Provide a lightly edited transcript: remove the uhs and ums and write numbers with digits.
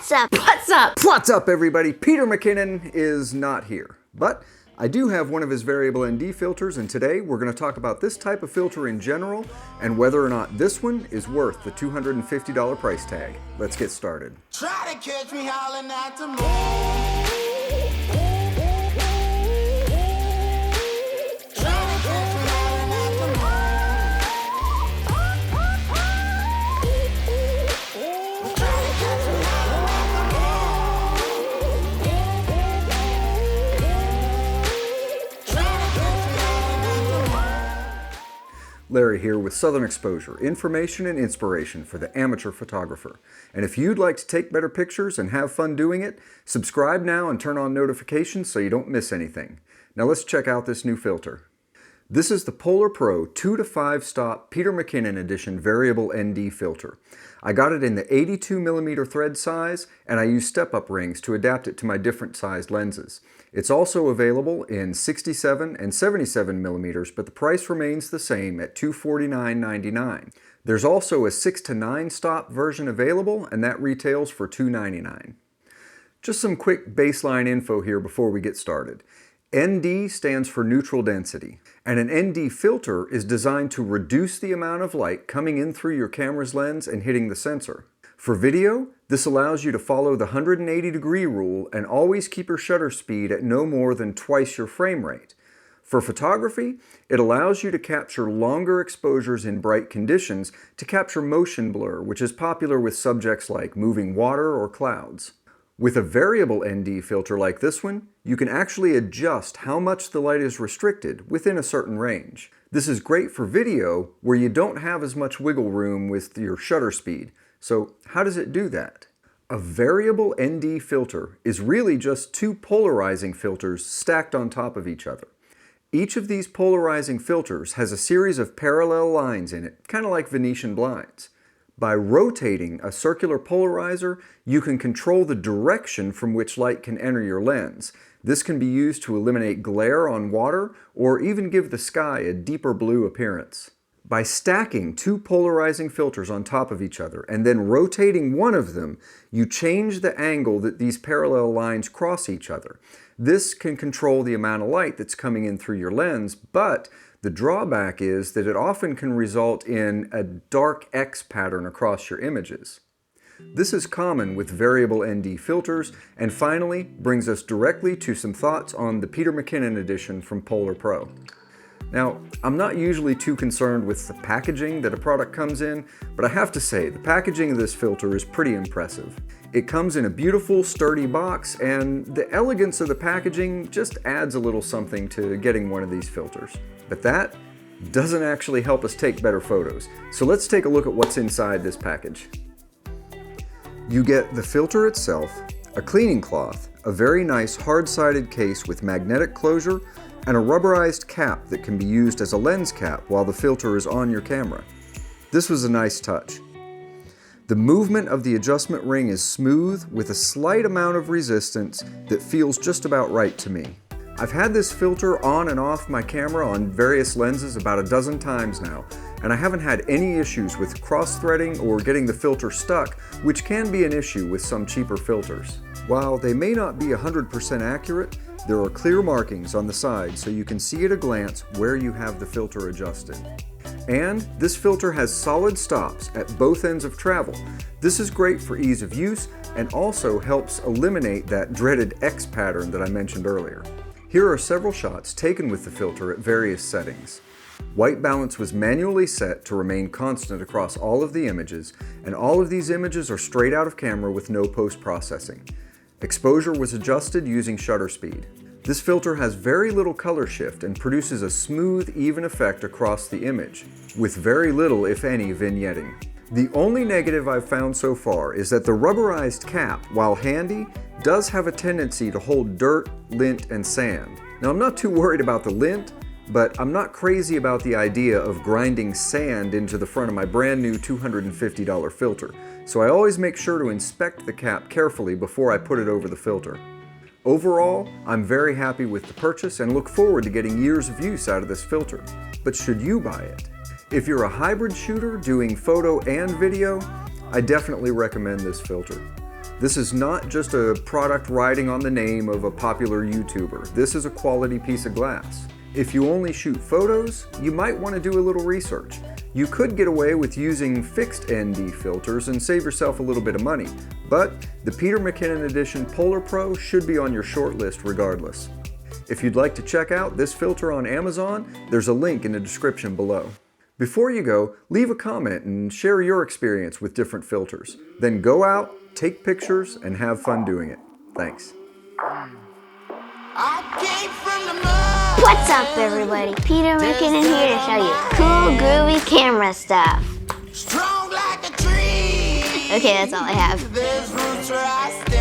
What's up? What's up? What's up, everybody? Peter Mckinnon is not here, but I do have one of his variable ND filters, and today we're going to talk about this type of filter in general and whether or not this one is worth the $250 price tag. Let's get started. Try to catch me howling at the moon. Larry here with Southern Exposure, information and inspiration for the amateur photographer. And if you'd like to take better pictures and have fun doing it, subscribe now and turn on notifications so you don't miss anything. Now let's check out this new filter. This is the Polar Pro 2 to 5 stop Peter Mckinnon edition variable ND filter. I got it in the 82mm thread size, and I use step-up rings to adapt it to my different sized lenses. It's also available in 67 and 77mm, but the price remains the same at $249.99. There's also a 6 to 9 stop version available, and that retails for $299. Just some quick baseline info here before we get started. ND stands for neutral density, and an ND filter is designed to reduce the amount of light coming in through your camera's lens and hitting the sensor. For video, this allows you to follow the 180-degree rule and always keep your shutter speed at no more than twice your frame rate. For photography, it allows you to capture longer exposures in bright conditions to capture motion blur, which is popular with subjects like moving water or clouds. With a variable ND filter like this one, you can actually adjust how much the light is restricted within a certain range. This is great for video where you don't have as much wiggle room with your shutter speed. So how does it do that? A variable ND filter is really just two polarizing filters stacked on top of each other. Each of these polarizing filters has a series of parallel lines in it, kind of like Venetian blinds. By rotating a circular polarizer, you can control the direction from which light can enter your lens. This can be used to eliminate glare on water or even give the sky a deeper blue appearance. By stacking two polarizing filters on top of each other and then rotating one of them, you change the angle that these parallel lines cross each other. This can control the amount of light that's coming in through your lens, but the drawback is that it often can result in a dark X pattern across your images. This is common with variable ND filters, and finally brings us directly to some thoughts on the Peter Mckinnon edition from Polar Pro. Now, I'm not usually too concerned with the packaging that a product comes in, but I have to say, the packaging of this filter is pretty impressive. It comes in a beautiful, sturdy box, and the elegance of the packaging just adds a little something to getting one of these filters. But that doesn't actually help us take better photos. So let's take a look at what's inside this package. You get the filter itself, a cleaning cloth, a very nice hard-sided case with magnetic closure, and a rubberized cap that can be used as a lens cap while the filter is on your camera. This was a nice touch. The movement of the adjustment ring is smooth with a slight amount of resistance that feels just about right to me. I've had this filter on and off my camera on various lenses about a dozen times now, and I haven't had any issues with cross-threading or getting the filter stuck, which can be an issue with some cheaper filters. While they may not be 100% accurate, there are clear markings on the side so you can see at a glance where you have the filter adjusted. And this filter has solid stops at both ends of travel. This is great for ease of use and also helps eliminate that dreaded X pattern that I mentioned earlier. Here are several shots taken with the filter at various settings. White balance was manually set to remain constant across all of the images, and all of these images are straight out of camera with no post-processing. Exposure was adjusted using shutter speed. This filter has very little color shift and produces a smooth, even effect across the image, with very little, if any, vignetting. The only negative I've found so far is that the rubberized cap, while handy, does have a tendency to hold dirt, lint, and sand. Now, I'm not too worried about the lint, but I'm not crazy about the idea of grinding sand into the front of my brand new $250 filter, so I always make sure to inspect the cap carefully before I put it over the filter. Overall, I'm very happy with the purchase and look forward to getting years of use out of this filter. But should you buy it? If you're a hybrid shooter doing photo and video, I definitely recommend this filter. This is not just a product riding on the name of a popular YouTuber. This is a quality piece of glass. If you only shoot photos, you might want to do a little research. You could get away with using fixed ND filters and save yourself a little bit of money, but the Peter Mckinnon Edition Polar Pro should be on your short list regardless. If you'd like to check out this filter on Amazon, there's a link in the description below. Before you go, leave a comment and share your experience with different filters. Then go out, take pictures, and have fun doing it. Thanks. I came from the mud. What's up, everybody? Peter Mckinnon here to show you cool, groovy camera stuff. Strong like a tree. Okay, that's all I have. There's roots where I stay.